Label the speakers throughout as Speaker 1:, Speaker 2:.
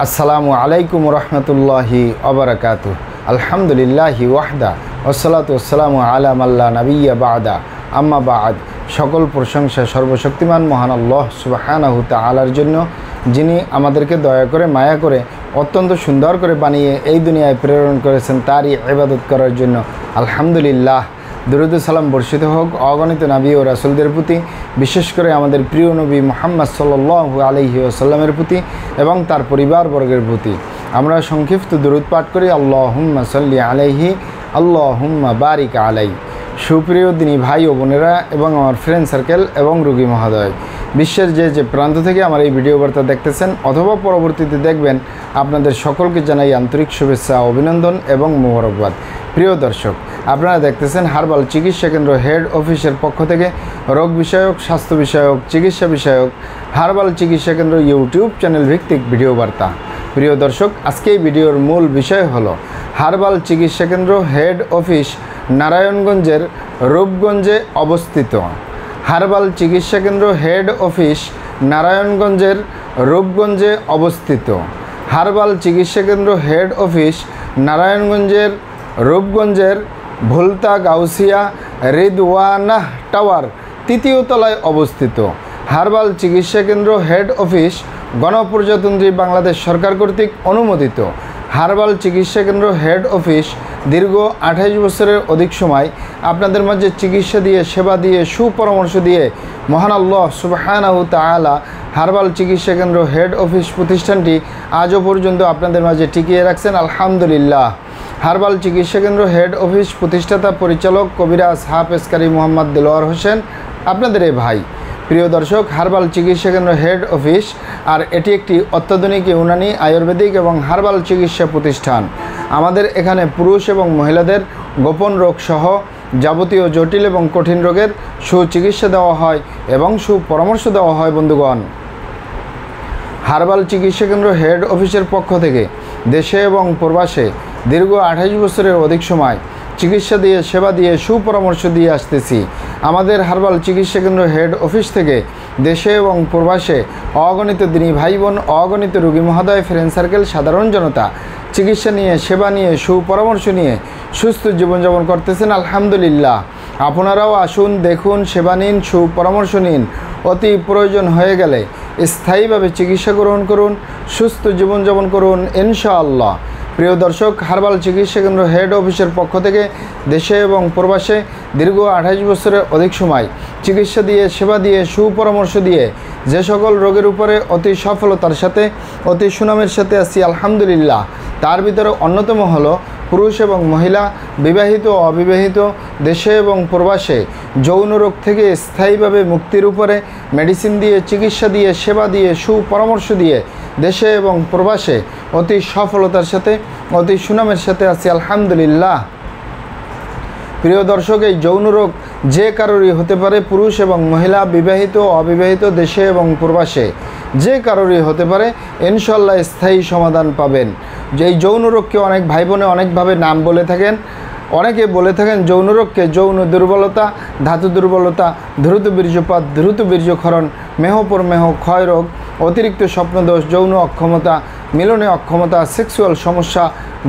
Speaker 1: আসসালামু আলাইকুম রহমতুল্লাহি ওবারাকাতুহু। আলহামদুলিল্লাহি ওয়াহদা ওয়াসসালাতু ওয়াসসালামু আলা মাল্লা নাবিয়্যা বা'দা আম্মা বা'দ। সকল প্রশংসা সর্বশক্তিমান মহান আল্লাহ সুবহানাহু তাআলার জন্য, যিনি আমাদেরকে দয়া করে মায়া করে অত্যন্ত সুন্দর করে বানিয়ে এই দুনিয়ায় প্রেরণ করেছেন তারই ইবাদত করার জন্য। আলহামদুলিল্লাহ। দরুদ সালাম বর্ষিত হোক অগণিত নবী ও রাসূলদের প্রতি, বিশেষ করে আমাদের প্রিয় নবী মুহাম্মদ সাল্লাল্লাহু আলাইহি ওয়াসাল্লামের প্রতি এবং তার পরিবারবর্গের প্রতি। আমরা সংক্ষিপ্ত দরুদ পাঠ করি, আল্লাহুম্মা সাল্লি আলাইহি আল্লাহুম্মা বারিক আলাইহি। সুপ্রিয় দিনী ভাই ও বোনেরা এবং আমার ফ্রেন্ড সার্কেল এবং রোগী মহোদয়, বিশ্বের যে প্রান্ত থেকে আমার এই ভিডিও বার্তা দেখতেছেন অথবা পরবর্তীতে দেখবেন, আপনাদের সকলকে জানাই আন্তরিক শুভেচ্ছা, অভিনন্দন এবং মোবারকবাদ। প্রিয় দর্শক, আপনারা দেখতেছেন হার্বাল চিকিৎসা কেন্দ্র হেড অফিসের পক্ষ থেকে রোগ বিষয়ক, স্বাস্থ্য বিষয়ক, চিকিৎসা বিষয়ক হার্বাল চিকিৎসা কেন্দ্র ইউটিউব চ্যানেল ভিত্তিক ভিডিও বার্তা। প্রিয় দর্শক, আজকে এই ভিডিওর মূল বিষয় হলো হার্বাল চিকিৎসা কেন্দ্র হেড অফিস নারায়ণগঞ্জের রূপগঞ্জে অবস্থিত। হার্বাল চিকিৎসা কেন্দ্র হেড অফিস নারায়ণগঞ্জের রূপগঞ্জে অবস্থিত। হার্বাল চিকিৎসা কেন্দ্র হেড অফিস নারায়ণগঞ্জের রূপগঞ্জের ভুলতা গাউসিয়া রিদওয়ানাহ টাওয়ার ৩য় তলায় অবস্থিত। হার্বাল চিকিৎসা কেন্দ্র হেড অফিস গণপ্রজাতন্ত্রী বাংলাদেশ সরকার কর্তৃক অনুমোদিত। হার্বাল চিকিৎসা কেন্দ্র হেড অফিস দীর্ঘ 28 বছরের অধিক সময় আপনাদের মাঝে চিকিৎসা দিয়ে, সেবা দিয়ে, সুপরামর্শ দিয়ে মহান আল্লাহ সুবহানাহু তাআলা হার্বাল চিকিৎসা কেন্দ্র হেড অফিস প্রতিষ্ঠানটি আজও পর্যন্ত আপনাদের মাঝে টিকিয়ে রাখছেন। আলহামদুলিল্লাহ। হার্বাল চিকিৎসা কেন্দ্র হেড অফিস প্রতিষ্ঠাতা পরিচালক কবিরাজ হাফেজ কারি মোহাম্মদ দেলোয়ার হোসেন, আপনাদের এই ভাই। প্রিয় দর্শক, হার্বাল চিকিৎসা কেন্দ্র হেড অফিস আর এটি একটি অত্যাধুনিক ইউনানি, আয়ুর্বেদিক এবং হার্বাল চিকিৎসা প্রতিষ্ঠান। আমাদের এখানে পুরুষ এবং মহিলাদের গোপন রোগ সহ যাবতীয় জটিল এবং কঠিন রোগের সুচিকিৎসা দেওয়া হয় এবং সুপরামর্শ দেওয়া হয়। বন্ধুগণ, হার্বাল চিকিৎসা কেন্দ্র হেড অফিসের পক্ষ থেকে দেশে এবং প্রবাসে দীর্ঘ 28 বছরের অধিক সময় চিকিৎসা দিয়ে, সেবা দিয়ে, সুপরামর্শ দিয়ে আসতেছি। আমাদের হার্বাল চিকিৎসা কেন্দ্র হেড অফিস থেকে দেশে এবং প্রবাসে অগণিত দিনী ভাই বোন, অগণিত রোগী মহোদয়, ফ্রেন্ড সার্কেল, সাধারণ জনতা চিকিৎসা নিয়ে, সেবা নিয়ে, সুপরামর্শ নিয়ে সুস্থ জীবনযাপন করতেছেন। আলহামদুলিল্লাহ। আপনারাও আসুন, দেখুন, সেবা নিন, সুপরামর্শ নিন। অতি প্রয়োজন হয়ে গেলে স্থায়ীভাবে চিকিৎসা গ্রহণ করুন, সুস্থ জীবনযাপন করুন ইনশাআল্লাহ। প্রিয় দর্শক, হার্বাল চিকিৎসা কেন্দ্র হেড অফিসের পক্ষ থেকে দেশে এবং প্রবাসে দীর্ঘ 28 বছরের অধিক সময় চিকিৎসা দিয়ে, সেবা দিয়ে, সুপরামর্শ দিয়ে যে সকল রোগের উপরে অতি সফলতার সাথে, অতি সুনামের সাথে আছি আলহামদুলিল্লাহ, তার ভিতরে অন্যতম হলো পুরুষ এবং মহিলা, বিবাহিত ও অবিবাহিত, দেশে এবং প্রবাসে যৌন রোগ থেকে স্থায়ীভাবে মুক্তির উপরে মেডিসিন দিয়ে, চিকিৎসা দিয়ে, সেবা দিয়ে, সুপরামর্শ দিয়ে দেশে এবং প্রবাসে অতি সফলতার সাথে, অতি সুনামের সাথে আছি আলহামদুলিল্লাহ। প্রিয় দর্শক, এই যৌন রোগ যে কারোরই হতে পারে, পুরুষ এবং মহিলা, বিবাহিত অবিবাহিত, দেশে এবং প্রবাসে যে কারোরই হতে পারে, ইনশাল্লাহ স্থায়ী সমাধান পাবেন। যে এই যৌন রোগকে অনেক ভাই বোনে অনেকভাবে নাম বলে থাকেন। অনেকে বলে থাকেন যৌন রোগকে যৌন দুর্বলতা, ধাতু দুর্বলতা, দ্রুত বীর্যপাত, দ্রুত বীর্যক্ষরণ, মেহ ক্ষয় রোগ, অতিরিক্ত স্বপ্নদোষ, যৌন অক্ষমতা, মিলনে অক্ষমতা, সেক্সুয়াল সমস্যা,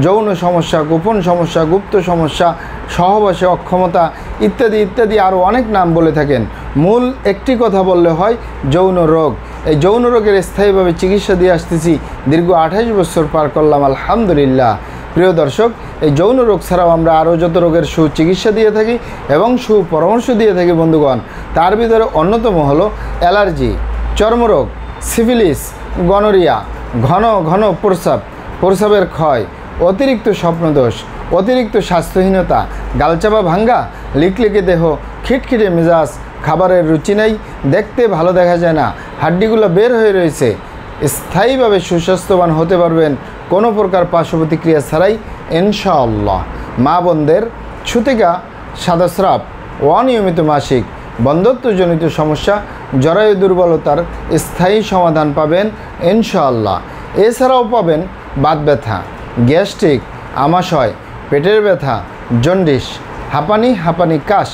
Speaker 1: যৌন সমস্যা, গোপন সমস্যা, গুপ্ত সমস্যা, সহবাসে অক্ষমতা ইত্যাদি ইত্যাদি আরও অনেক নাম বলে থাকেন। মূল একটি কথা বললে হয় যৌন রোগ। এই যৌন রোগের স্থায়ীভাবে চিকিৎসা দিয়ে আসতেছি, দীর্ঘ 28 বছর পার করলাম আলহামদুলিল্লাহ। প্রিয় দর্শক, এই যৌন রোগ ছাড়াও আমরা আরও যত রোগের সুচিকিৎসা দিয়ে থাকি এবং সুপরামর্শ দিয়ে থাকি বন্ধুগণ, তার ভিতরে অন্যতম হলো অ্যালার্জি, চর্মরোগ, সিফিলিস, গনোরিয়া, ঘন ঘন প্রস্রাবের ক্ষয়, অতিরিক্ত স্বপ্নদোষ, অতিরিক্ত স্বাস্থ্যহীনতা, গালচাপা ভাঙ্গা, লিকলিকে দেহ, খিটখিটে মেজাজ, খাবারের রুচি নেই, দেখতে ভালো দেখা যায় না, হাড্ডিগুলো বের হয়ে রয়েছে। স্থায়ীভাবে সুস্বাস্থ্যবান হতে পারবেন কোনো প্রকার পার্শ্ব প্রতিক্রিয়া ছাড়াই ইনশাআল্লাহ। মা বোনদের ছুতিকা, সাদাস্রাব, অনিয়মিত মাসিক, বন্ধ্যত্বজনিত সমস্যা, জরায়ু দুর্বলতার স্থায়ী সমাধান পাবেন ইনশাআল্লাহ। এছাড়াও পাবেন বাত ব্যথা, গ্যাস্ট্রিক, আমাশয়, পেটের ব্যথা, জন্ডিস, হাঁপানি কাশ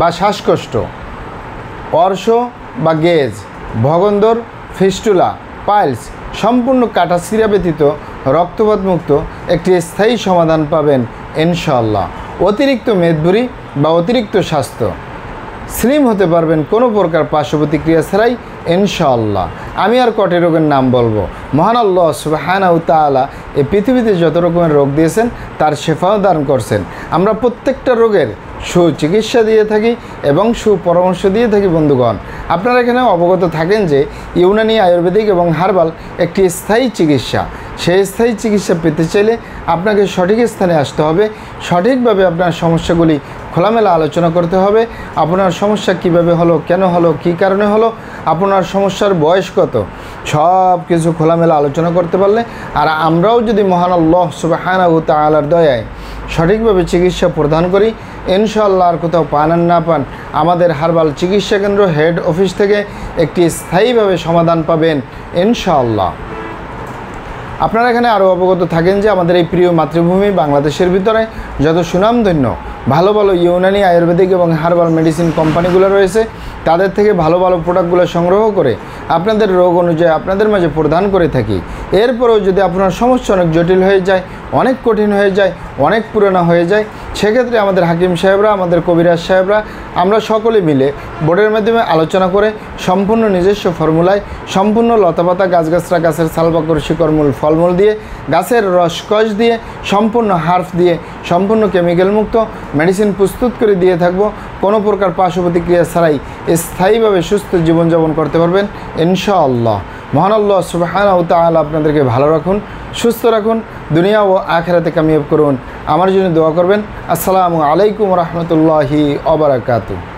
Speaker 1: বা শ্বাসকষ্ট, অর্শ বা গেজ, ভগন্দর, ফিস্টুলা, পাইলস, সম্পূর্ণ কাটাছিঁড়া ব্যতীত রক্তপাত মুক্ত একটি স্থায়ী সমাধান পাবেন ইনশাআল্লাহ। অতিরিক্ত মেদভুরি বা অতিরিক্ত স্বাস্থ্য, স্লিম হতে পারবেন কোনো প্রকার পার্শ্ব প্রতিক্রিয়া ছাড়াই ইনশাআল্লাহ। আমি আর কটি রোগের নাম বলবো। মহান আল্লাহ সুবহানাহু ওয়া তাআলা এই পৃথিবীতে যত রকমের রোগ দিয়েছেন তার শেফাও দান করছেন। আমরা প্রত্যেকটা রোগের সুচিকিৎসা দিয়ে থাকি এবং সুপরামর্শ দিয়ে থাকি। বন্ধুগণ, আপনারা এখানে অবগত থাকেন যে ইউনানি, আয়ুর্বেদিক এবং হার্বাল একটি স্থায়ী চিকিৎসা। সেই স্থায়ী চিকিৎসা পেতে চাইলে আপনাকে সঠিক স্থানে আসতে হবে, সঠিকভাবে আপনার সমস্যাগুলি খোলামেলা আলোচনা করতে হবে। আপনার সমস্যা কিভাবে হলো, কেন হলো, কী কারণে হলো, আপনার সমস্যার বয়স কত, সব কিছু খোলামেলা আলোচনা করতে পারলে, আর আমরাও যদি মহান আল্লাহ সুবহানাহু ওয়া তাআলার দয়ায় সঠিকভাবে চিকিৎসা প্রদান করি ইনশাআল্লাহ, আর কোথাও পান আর না পান, আমাদের হার্বাল চিকিৎসা কেন্দ্র হেড অফিস থেকে একটি স্থায়ীভাবে সমাধান পাবেন ইনশাআল্লাহ। আপনারা এখানে আরও অবগত থাকেন যে আমাদের এই প্রিয় মাতৃভূমি বাংলাদেশের ভিতরে যত সুনামধন্য ভালো ভালো ইউনানি, আয়ুর্বেদিক এবং হার্বাল মেডিসিন কোম্পানিগুলো রয়েছে, তাদের থেকে ভালো ভালো প্রোডাক্টগুলো সংগ্রহ করে আপনাদের রোগ অনুযায়ী আপনাদের মাঝে প্রদান করে থাকি। এরপরেও যদি আপনার সমস্যা অনেক জটিল হয়ে যায়, অনেক কঠিন হয়ে যায়, অনেক পুরনো হয়ে যায়, সেক্ষেত্রে আমাদের হাকিম সাহেবরা, আমাদের কবিরাজ সাহেবরা, আমরা সকলে মিলে বোর্ডের মাধ্যমে আলোচনা করে সম্পূর্ণ নিজস্ব ফর্মুলায় সম্পূর্ণ লতাপাতা, গাছগাছরা, গাছের ছালবাকড়, শিকড়মূল, ফলমূল দিয়ে, গাছের রসকস দিয়ে, সম্পূর্ণ হার্ফ দিয়ে, সম্পূর্ণ কেমিক্যাল মুক্ত মেডিসিন প্রস্তুত করে দিয়ে থাকবো। কোনো প্রকার পার্শ্ব প্রতিক্রিয়া ছাড়াই স্থায়ীভাবে সুস্থ জীবনযাপন করতে পারবেন ইনশাআল্লাহ। মহান আল্লাহ সুবহানাহু ওয়া তাআলা আপনাদেরকে ভালো রাখুন, সুস্থ রাখুন, দুনিয়া ও আখিরাতে কামিয়াব করুন। আমার জন্য দোয়া করবেন। আসসালামু আলাইকুম ওয়া রাহমাতুল্লাহি ওয়া বারাকাতুহু।